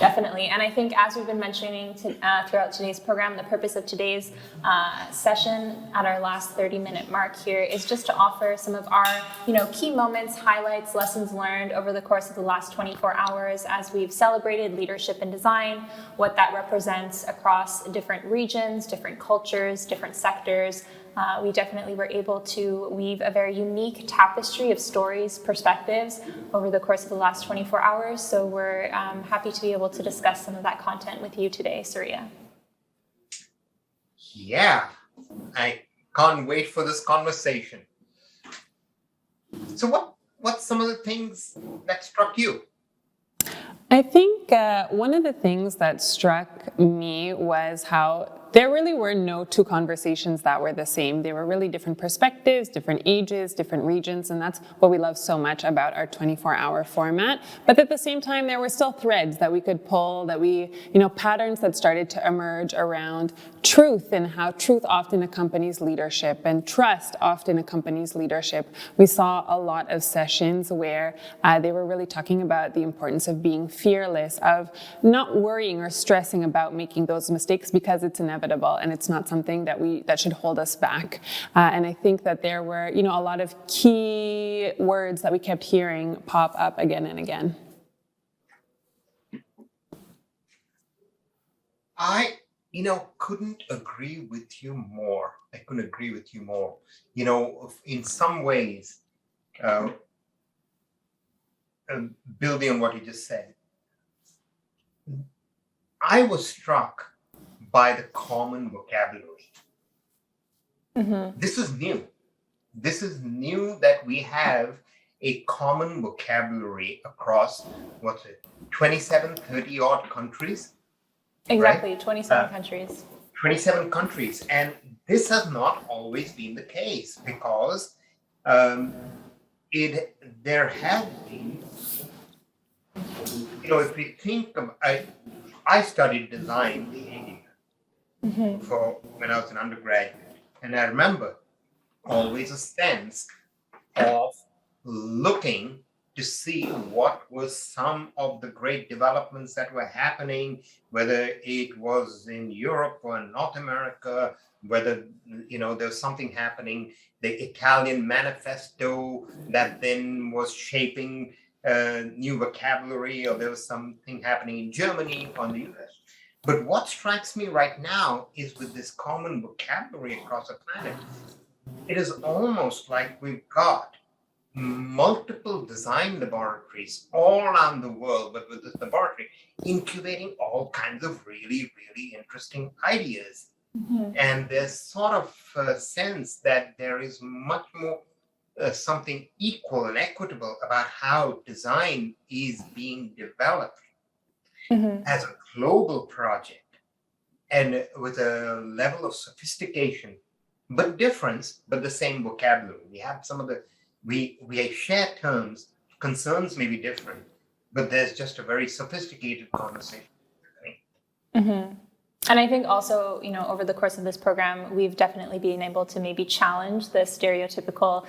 Definitely. And I think as we've been mentioning throughout today's program, the purpose of today's session at our last 30-minute mark here is just to offer some of our, key moments, highlights, lessons learned over the course of the last 24 hours as we've celebrated leadership in design, what that represents across different regions, different cultures, different sectors. We definitely were able to weave a very unique tapestry of stories, perspectives over the course of the last 24 hours. So we're happy to be able to discuss some of that content with you today, Surya. Yeah, I can't wait for this conversation. So what's some of the things that struck you? I think one of the things that struck me was how there really were no two conversations that were the same. They were really different perspectives, different ages, different regions, and that's what we love so much about our 24-hour format. But at the same time, there were still threads that we could pull, patterns that started to emerge around truth and how truth often accompanies leadership and trust often accompanies leadership. We saw a lot of sessions where they were really talking about the importance of being fearless, of not worrying or stressing about making those mistakes because it's inevitable and it's not something that should hold us back. And I think that there were, a lot of key words that we kept hearing pop up again and again. I couldn't agree with you more. I couldn't agree with you more. In some ways, building on what you just said, I was struck by the common vocabulary. Mm-hmm. This is new. This is new that we have a common vocabulary across, 27, 30 odd countries? Exactly, right? 27 countries. 27 countries. And this has not always been the case because there have been, if we think of, I studied design in India for when I was an undergraduate. And I remember always a sense of looking to see what was some of the great developments that were happening, whether it was in Europe or in North America, whether, there was something happening, the Italian manifesto that then was shaping new vocabulary, or there was something happening in Germany or the US. But what strikes me right now is with this common vocabulary across the planet, it is almost like we've got multiple design laboratories all around the world, but with this laboratory incubating all kinds of really, really interesting ideas. Mm-hmm. And there's sort of a sense that there is much more something equal and equitable about how design is being developed as a global project and with a level of sophistication, but difference, but the same vocabulary. We have some of the we share terms, concerns may be different, but there's just a very sophisticated conversation. And I think also, over the course of this program, we've definitely been able to maybe challenge the stereotypical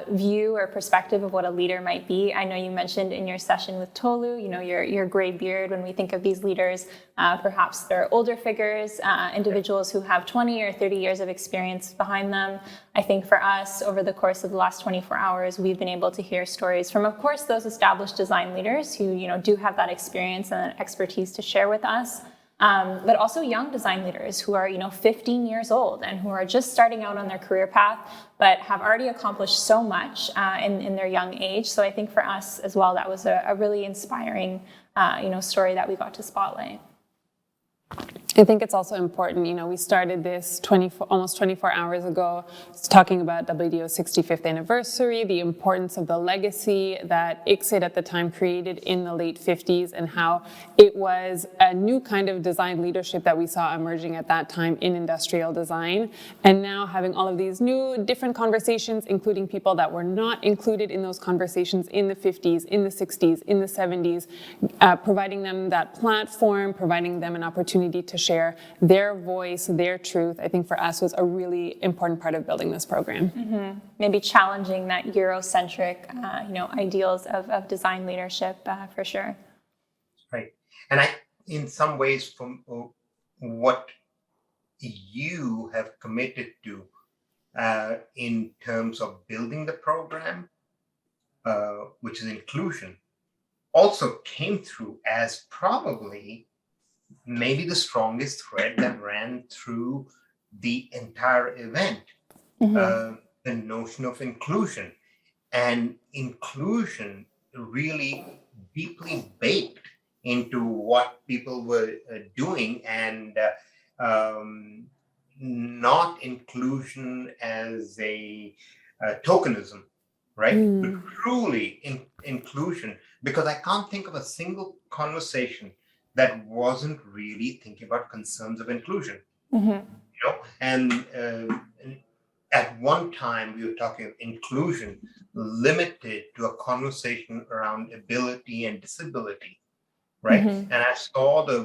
view or perspective of what a leader might be. I know you mentioned in your session with Tolu, your gray beard. When we think of these leaders, perhaps they're older figures, individuals who have 20 or 30 years of experience behind them. I think for us, over the course of the last 24 hours, we've been able to hear stories from, of course, those established design leaders who, do have that experience and expertise to share with us. But also young design leaders who are, 15 years old and who are just starting out on their career path, but have already accomplished so much in their young age. So I think for us as well, that was a really inspiring, story that we got to spotlight. I think it's also important, we started this almost 24 hours ago talking about WDO's 65th anniversary, the importance of the legacy that ICSID at the time created in the late 50s and how it was a new kind of design leadership that we saw emerging at that time in industrial design. And now having all of these new different conversations, including people that were not included in those conversations in the 50s, in the 60s, in the 70s, providing them that platform, providing them an opportunity to share their voice, their truth, I think for us was a really important part of building this program. Mm-hmm. Maybe challenging that Eurocentric, ideals of design leadership for sure. Right. And in some ways, from what you have committed to in terms of building the program, which is inclusion, also came through as probably maybe the strongest thread that ran through the entire event. The notion of inclusion, and inclusion really deeply baked into what people were doing, and not inclusion as a tokenism, right? But truly inclusion, because I can't think of a single conversation that wasn't really thinking about concerns of inclusion. And at one time we were talking of inclusion limited to a conversation around ability and disability, right? And I saw the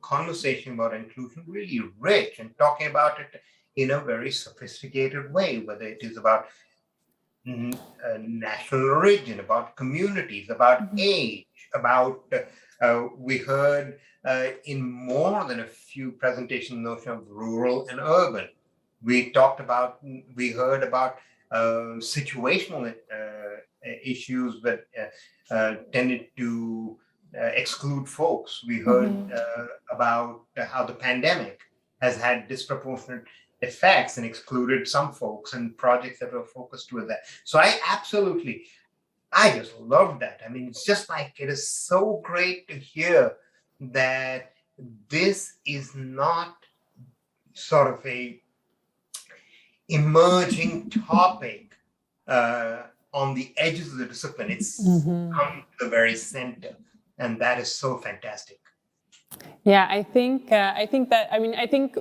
conversation about inclusion really rich and talking about it in a very sophisticated way, whether it is about national origin, about communities, about age, about we heard in more than a few presentations the notion of rural and urban. We heard about situational issues that tended to exclude folks. We heard about how the pandemic has had disproportionate effects and excluded some folks, and projects that were focused with that. So I just love that. I mean, it's just like, it is so great to hear that this is not sort of a emerging topic on the edges of the discipline. It's come to the very center, and that is so fantastic. Yeah, I think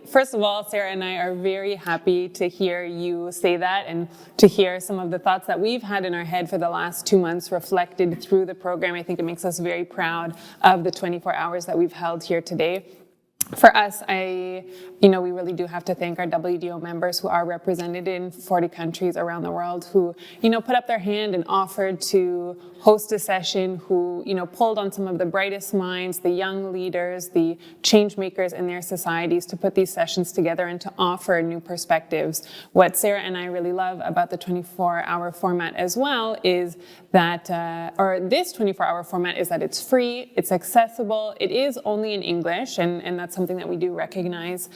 first of all, Sarah and I are very happy to hear you say that, and to hear some of the thoughts that we've had in our head for the last 2 months reflected through the program. I think it makes us very proud of the 24 hours that we've held here today. For us, we really do have to thank our WDO members who are represented in 40 countries around the world, who, put up their hand and offered to host a session, who, pulled on some of the brightest minds, the young leaders, the change makers in their societies to put these sessions together and to offer new perspectives. What Sarah and I really love about the 24-hour format as well is that, this 24-hour format is that it's free, it's accessible, it is only in English, and that's something that we do recognize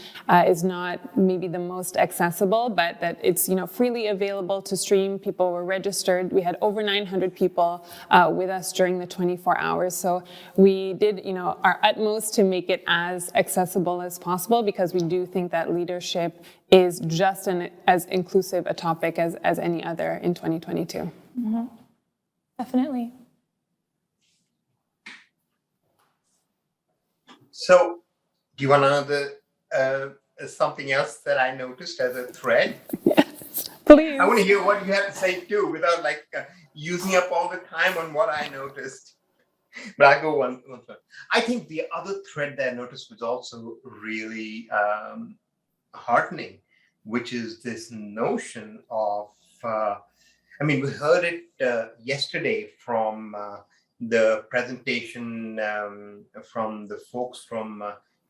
is not maybe the most accessible, but that it's freely available to stream. People were registered. We had over 900 people with us during the 24 hours. So we did our utmost to make it as accessible as possible, because we do think that leadership is just as inclusive a topic as any other in 2022. Definitely. So, do you want another something else that I noticed as a thread? Yes, please. I want to hear what you have to say too, without using up all the time on what I noticed. But I go one third. I think the other thread that I noticed was also really heartening, which is this notion of, we heard it yesterday from the presentation from the folks from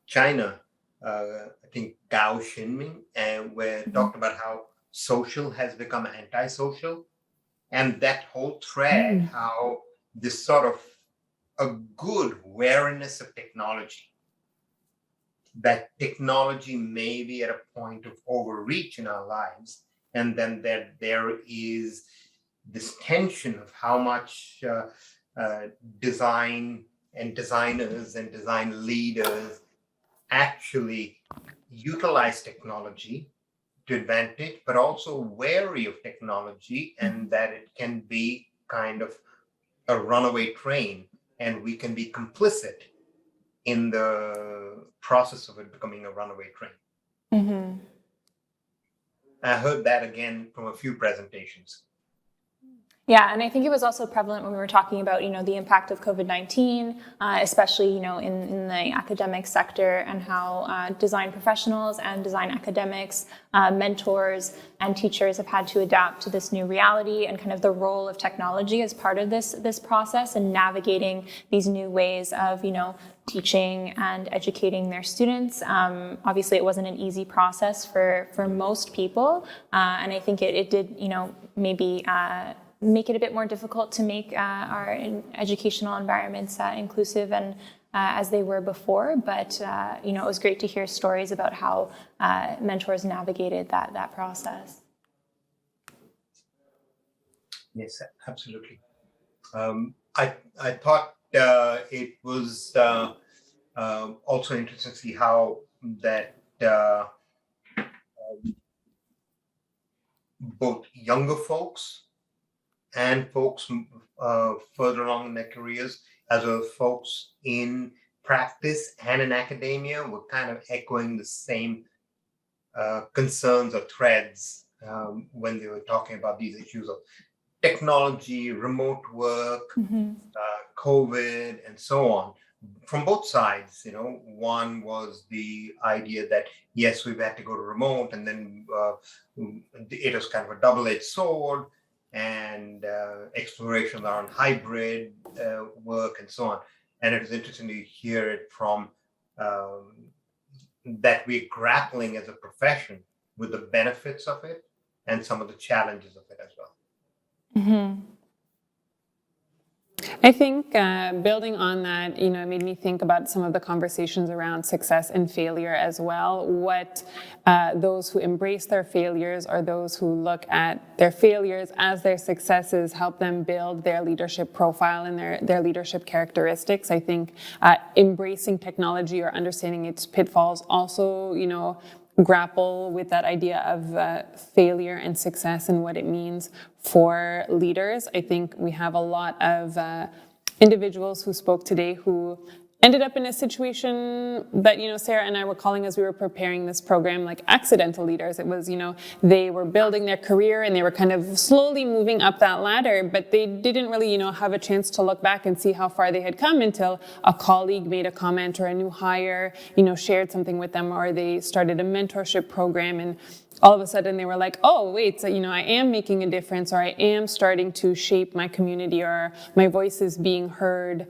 China, I think Gao Xinming, where talked about how social has become antisocial, and that whole thread, how this sort of a good wariness of technology, that technology may be at a point of overreach in our lives, and then there is this tension of how much design and designers and design leaders actually utilize technology to advantage, but also wary of technology, and that it can be kind of a runaway train, and we can be complicit in the process of it becoming a runaway train. I heard that again from a few presentations. Yeah, and I think it was also prevalent when we were talking about, the impact of COVID-19, especially, in the academic sector, and how design professionals and design academics, mentors and teachers have had to adapt to this new reality, and kind of the role of technology as part of this process and navigating these new ways of, teaching and educating their students. Obviously, it wasn't an easy process for most people, and I think it did, maybe make it a bit more difficult to make our educational environments inclusive and as they were before. But it was great to hear stories about how mentors navigated that process. Yes, absolutely. I thought it was also interesting to see how that both younger folks and folks further along in their careers, as well as folks in practice and in academia, were kind of echoing the same concerns or threads when they were talking about these issues of technology, remote work, COVID, and so on. From both sides, one was the idea that yes, we've had to go to remote, and then it was kind of a double-edged sword, and exploration around hybrid work and so on. And it was interesting to hear it from that we're grappling as a profession with the benefits of it and some of the challenges of it as well. I think building on that, it made me think about some of the conversations around success and failure as well. What those who embrace their failures, or those who look at their failures as their successes, help them build their leadership profile and their leadership characteristics. I think embracing technology or understanding its pitfalls also, grapple with that idea of failure and success and what it means for leaders. I think we have a lot of individuals who spoke today who ended up in a situation that, Sarah and I were calling, as we were preparing this program, like accidental leaders. It was, they were building their career and they were kind of slowly moving up that ladder, but they didn't really, have a chance to look back and see how far they had come until a colleague made a comment, or a new hire, shared something with them, or they started a mentorship program, and all of a sudden they were like, oh, wait, so, I am making a difference, or I am starting to shape my community, or my voice is being heard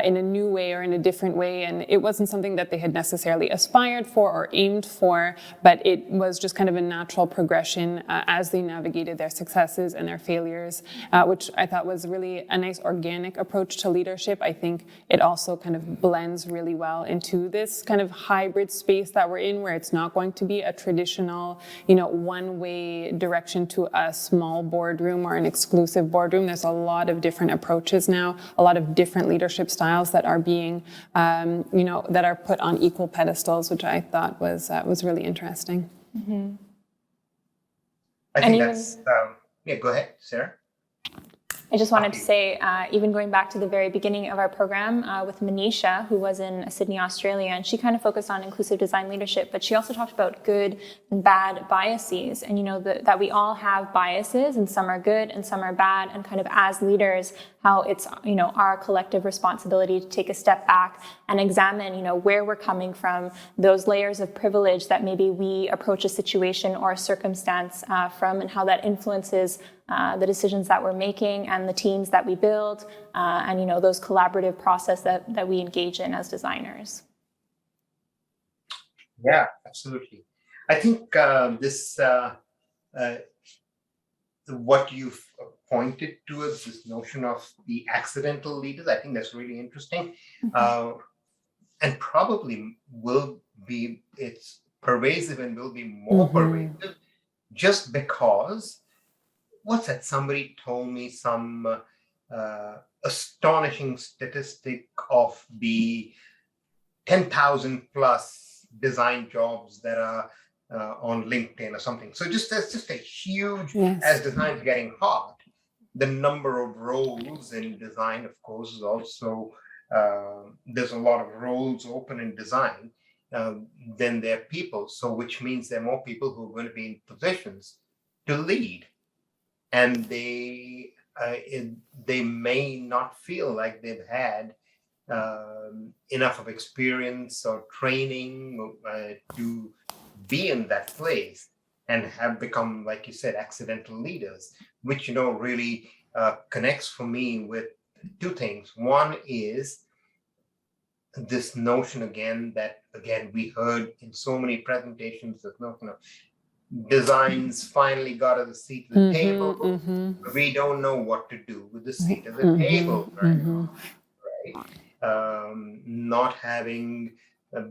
in a new way or in a different way. And it wasn't something that they had necessarily aspired for or aimed for, but it was just kind of a natural progression as they navigated their successes and their failures, which I thought was really a nice organic approach to leadership. I think it also kind of blends really well into this kind of hybrid space that we're in, where it's not going to be a traditional, one-way direction to a small boardroom or an exclusive boardroom. There's a lot of different approaches now, a lot of different leadership styles that are being, that are put on equal pedestals, which I thought was really interesting. Mm-hmm. I think that's, go ahead, Sarah. I just wanted to say, even going back to the very beginning of our program with Manisha, who was in Sydney, Australia, and she kind of focused on inclusive design leadership, but she also talked about good and bad biases, and that we all have biases, and some are good and some are bad, and kind of as leaders, how it's our collective responsibility to take a step back and examine where we're coming from, those layers of privilege that maybe we approach a situation or a circumstance from, and how that influences the decisions that we're making and the teams that we build, and those collaborative process that we engage in as designers. Yeah, absolutely. I think this what you've pointed towards, this notion of the accidental leaders, I think that's really interesting, and probably it's pervasive and will be more pervasive, just because. What's that? Somebody told me some astonishing statistic of the 10,000 plus design jobs that are on LinkedIn or something. So that's just a huge, as design is getting hot, the number of roles in design, of course, is also, there's a lot of roles open in design than there are people. So which means there are more people who are going to be in positions to lead. And they they may not feel like they've had enough of experience or training to be in that place, and have become, like you said, accidental leaders, which really connects for me with two things. One is this notion that we heard in so many presentations, that designs finally got us a seat at the table. But we don't know what to do with the seat at the table right now, right? Not having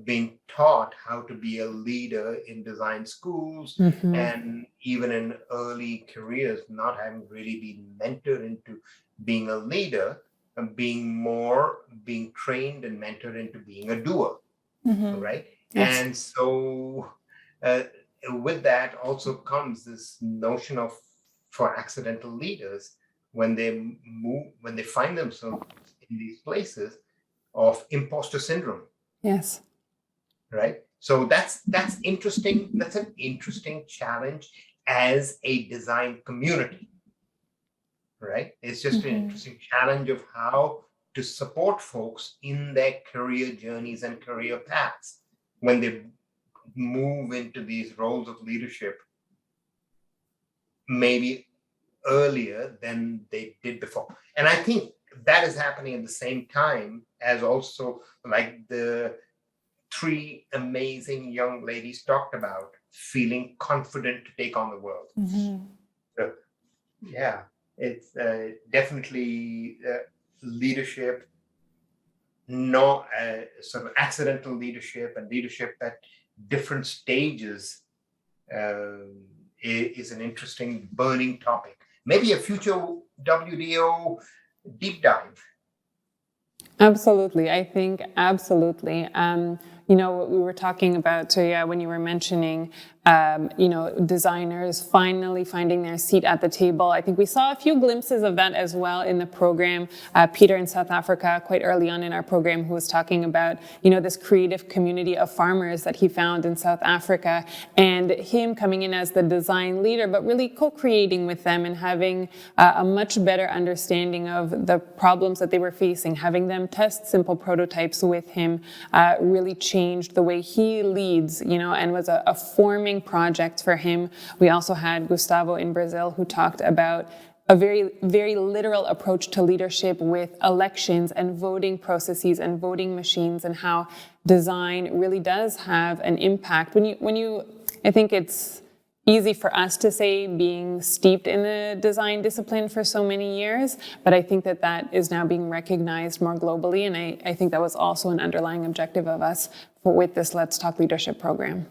been taught how to be a leader in design schools, and even in early careers, not having really been mentored into being a leader, and being trained and mentored into being a doer, right? Yes. And so with that also comes this notion of, for accidental leaders, when they find themselves in these places, of imposter syndrome. Yes. Right. So that's interesting. That's an interesting challenge as a design community. Right. It's just an interesting challenge of how to support folks in their career journeys and career paths when they move into these roles of leadership, maybe earlier than they did before. And I think that is happening at the same time as also, like the three amazing young ladies talked about, feeling confident to take on the world. So, yeah, it's definitely leadership, no sort of accidental leadership, and leadership at different stages is an interesting burning topic. Maybe a future WDO deep dive. Absolutely. I think absolutely. What we were talking about, Surya, when you were mentioning, designers finally finding their seat at the table. I think we saw a few glimpses of that as well in the program. Peter in South Africa, quite early on in our program, who was talking about, this creative community of farmers that he found in South Africa, and him coming in as the design leader, but really co-creating with them and having a much better understanding of the problems that they were facing, having them test simple prototypes with him, really changed the way he leads, and was a forming project for him. We also had Gustavo in Brazil, who talked about a very, very literal approach to leadership with elections and voting processes and voting machines, and how design really does have an impact. I think it's easy for us to say, being steeped in the design discipline for so many years, but I think that is now being recognized more globally, and I think that was also an underlying objective of us with this Let's Talk Leadership program.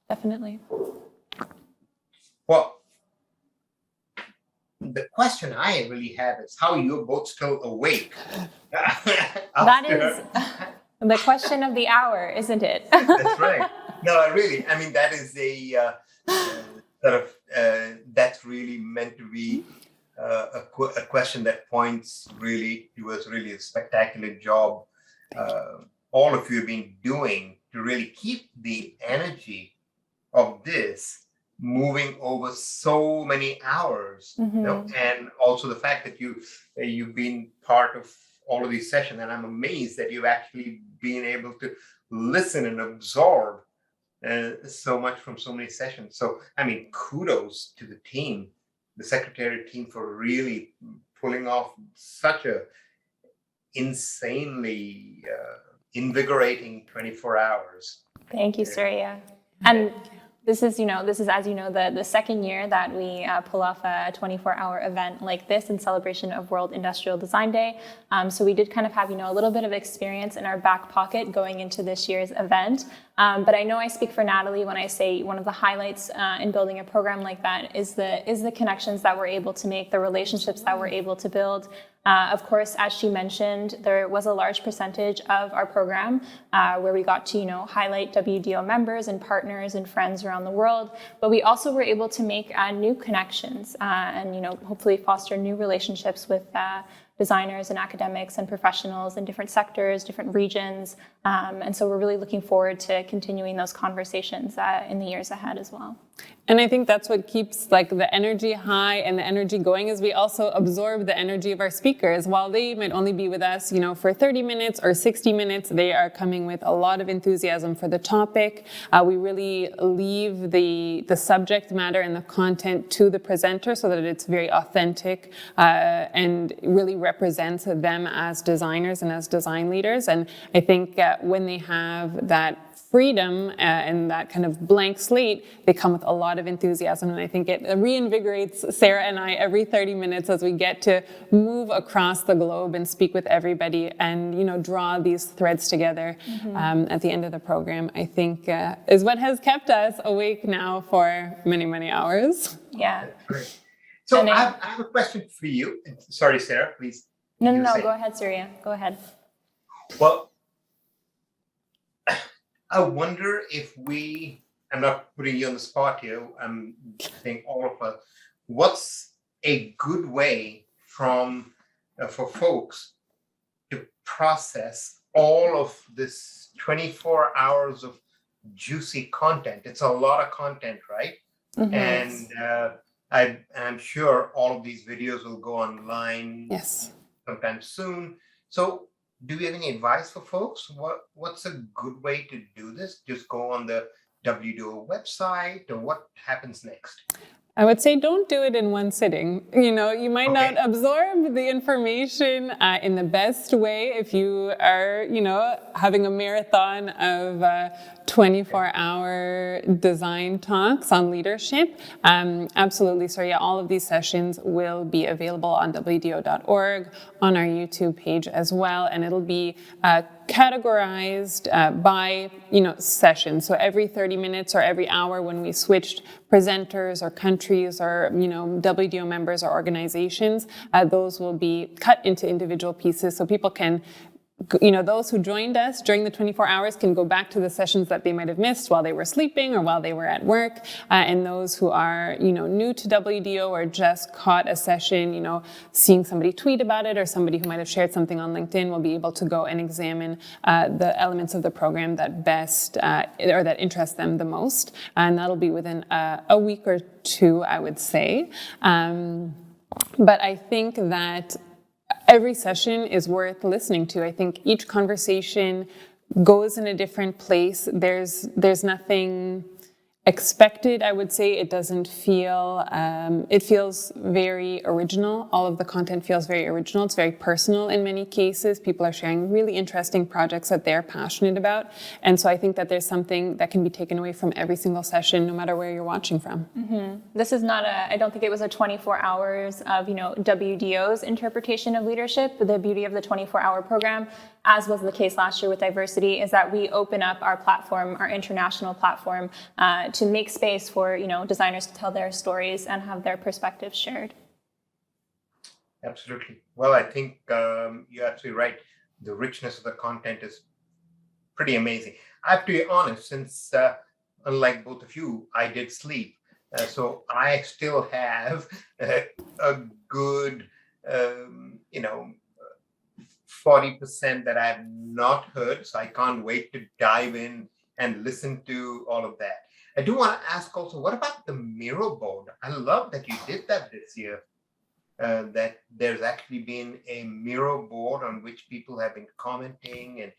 Definitely. Well, the question I really have is how you're both still awake. That is the question of the hour, isn't it? That's right. No, I mean, that is a sort of, that's really meant to be a question that points really towards really a spectacular job all of you have been doing to really keep the energy of this moving over so many hours, and also the fact that you've been part of all of these sessions, and I'm amazed that you've actually been able to listen and absorb so much from so many sessions. So, I mean, kudos to the team, the secretariat team, for really pulling off such a insanely invigorating 24 hours. Thank you, Surya. And this is, as you know, the second year that we pull off a 24-hour event like this in celebration of World Industrial Design Day. So we did kind of have, a little bit of experience in our back pocket going into this year's event. But I know I speak for Natalie when I say one of the highlights in building a program like that is the connections that we're able to make, the relationships that we're able to build. Of course, as she mentioned, there was a large percentage of our program where we got to, highlight WDO members and partners and friends around the world. But we also were able to make new connections and, hopefully foster new relationships with designers and academics and professionals in different sectors, different regions. And so we're really looking forward to continuing those conversations in the years ahead as well. And I think that's what keeps like the energy high and the energy going, is we also absorb the energy of our speakers. While they might only be with us, for 30 minutes or 60 minutes, they are coming with a lot of enthusiasm for the topic. We really leave the subject matter and the content to the presenter so that it's very authentic and really represents them as designers and as design leaders. And I think when they have that freedom and that kind of blank slate, they come with a lot of enthusiasm. And I think it reinvigorates Sarah and I every 30 minutes as we get to move across the globe and speak with everybody and, draw these threads together at the end of the program, I think is what has kept us awake now for many, many hours. Yeah. Great. So I have a question for you. Sorry, Sarah, please. No, go ahead, Surya. Go ahead. Well, I wonder if I'm not putting you on the spot here, I'm saying all of us, what's a good way for folks to process all of this 24 hours of juicy content? It's a lot of content, right? Mm-hmm. And I'm sure all of these videos will go online sometime soon. So do you have any advice for folks? What's a good way to do this? Just go on the WDO website, or what happens next? I would say don't do it in one sitting. You might not absorb the information in the best way if you are, having a marathon of 24-hour design talks on leadership. Absolutely, Surya. All of these sessions will be available on WDO.org, on our YouTube page as well, and it'll be categorized by session. So every 30 minutes or every hour, when we switched presenters or countries or WDO members or organizations, those will be cut into individual pieces so people can, those who joined us during the 24 hours can go back to the sessions that they might have missed while they were sleeping or while they were at work. And those who are, new to WDO or just caught a session, seeing somebody tweet about it or somebody who might have shared something on LinkedIn will be able to go and examine the elements of the program that best or that interest them the most. And that'll be within a week or two, I would say. But I think that every session is worth listening to. I think each conversation goes in a different place. There's nothing expected, I would say. It doesn't feel, it feels very original. All of the content feels very original. It's very personal in many cases. People are sharing really interesting projects that they're passionate about. And so I think that there's something that can be taken away from every single session, no matter where you're watching from. Mm-hmm. This is not I don't think it was a 24 hours of, WDO's interpretation of leadership. The beauty of the 24-hour program, as was the case last year with diversity, is that we open up our platform, our international platform, to make space for designers to tell their stories and have their perspectives shared. Absolutely. Well, I think you're absolutely right. The richness of the content is pretty amazing. I have to be honest, since unlike both of you, I did sleep. So I still have a good, 40% that I have not heard. So I can't wait to dive in and listen to all of that. I do want to ask also, what about the Miro board? I love that you did that this year, that there's actually been a Miro board on which people have been commenting and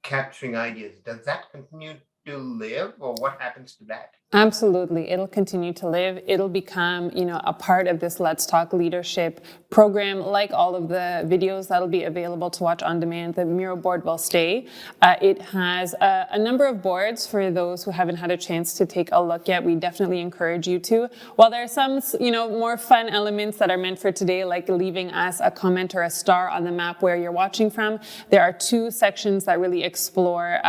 capturing ideas. Does that continue to live, or what happens to that? Absolutely. It'll continue to live. It'll become, a part of this Let's Talk Leadership program, like all of the videos that'll be available to watch on demand. The Miro board will stay. It has a number of boards for those who haven't had a chance to take a look yet. We definitely encourage you to. While there are some, more fun elements that are meant for today, like leaving us a comment or a star on the map where you're watching from, there are two sections that really explore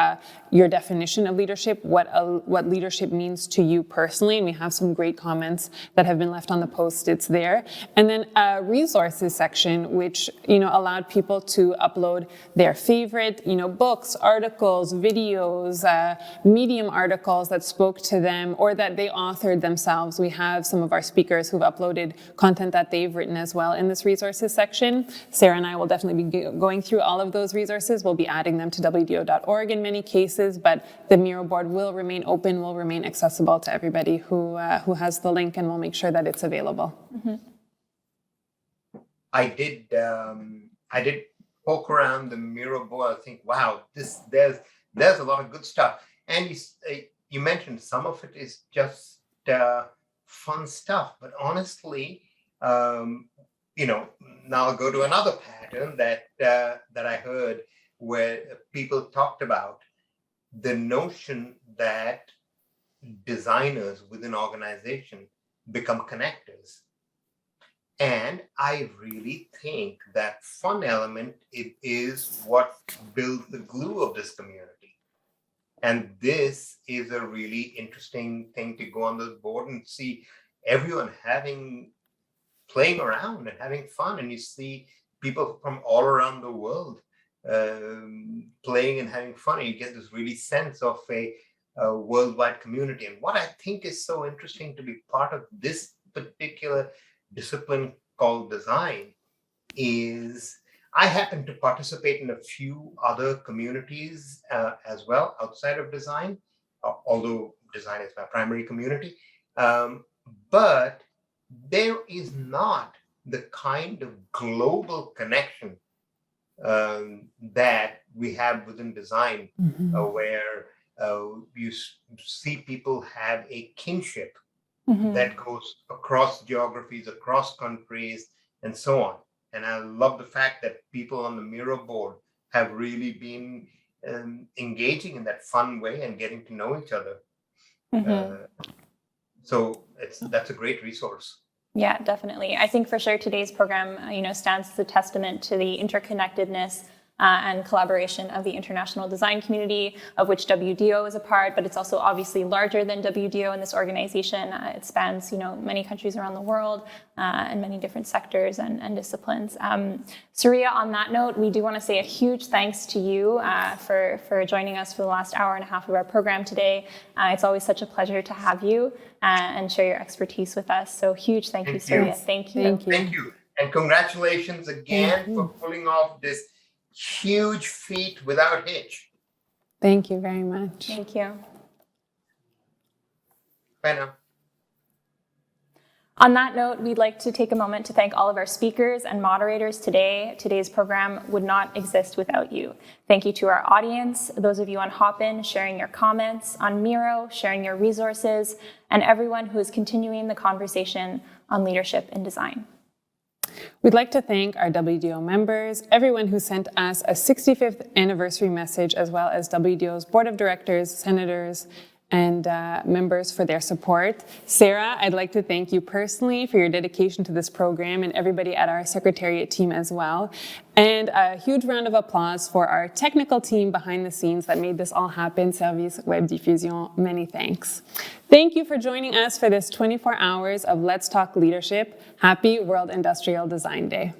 your definition of leadership, what leadership means to you personally, and we have some great comments that have been left on the Post-its there. And then a resources section, which allowed people to upload their favorite books, articles, videos, Medium articles that spoke to them or that they authored themselves. We have some of our speakers who've uploaded content that they've written as well in this resources section. Sarah and I will definitely be going through all of those resources. We'll be adding them to WDO.org in many cases, but the Miro board will remain open, will remain accessible to everybody who has the link, and we'll make sure that it's available. Mm-hmm. I did poke around the Miro board. I think, wow, there's a lot of good stuff. And you mentioned some of it is just fun stuff, but honestly, now I'll go to another pattern that I heard where people talked about the notion that designers within organization become connectors. And I really think that fun element is what builds the glue of this community. And this is a really interesting thing to go on this board and see everyone playing around and having fun. And you see people from all around the world playing and having fun. And you get this really sense of a worldwide community. And what I think is so interesting to be part of this particular discipline called design is I happen to participate in a few other communities as well outside of design, although design is my primary community. But there is not the kind of global connection that we have within design, where you see people have a kinship that goes across geographies, across countries, and so on. And I love the fact that people on the Miro board have really been engaging in that fun way and getting to know each other. So that's a great resource. Yeah, definitely. I think for sure today's program, stands as a testament to the interconnectedness and collaboration of the international design community, of which WDO is a part, but it's also obviously larger than WDO in this organization. It spans, many countries around the world and many different sectors and disciplines. Surya, on that note, we do want to say a huge thanks to you for joining us for the last hour and a half of our program today. It's always such a pleasure to have you and share your expertise with us. So huge thank you, Surya. Thank you. Thank you. And congratulations again for pulling off this huge feat without hitch. Thank you very much. Thank you. Bye now. On that note, we'd like to take a moment to thank all of our speakers and moderators today. Today's program would not exist without you. Thank you to our audience, those of you on Hopin sharing your comments, on Miro sharing your resources, and everyone who is continuing the conversation on leadership in design. We'd like to thank our WDO members, everyone who sent us a 65th anniversary message, as well as WDO's board of directors, senators, and members for their support. Sarah, I'd like to thank you personally for your dedication to this program, and everybody at our secretariat team as well. And a huge round of applause for our technical team behind the scenes that made this all happen, Service Web Diffusion. Many thanks. Thank you for joining us for this 24 hours of Let's Talk Leadership. Happy World Industrial Design Day.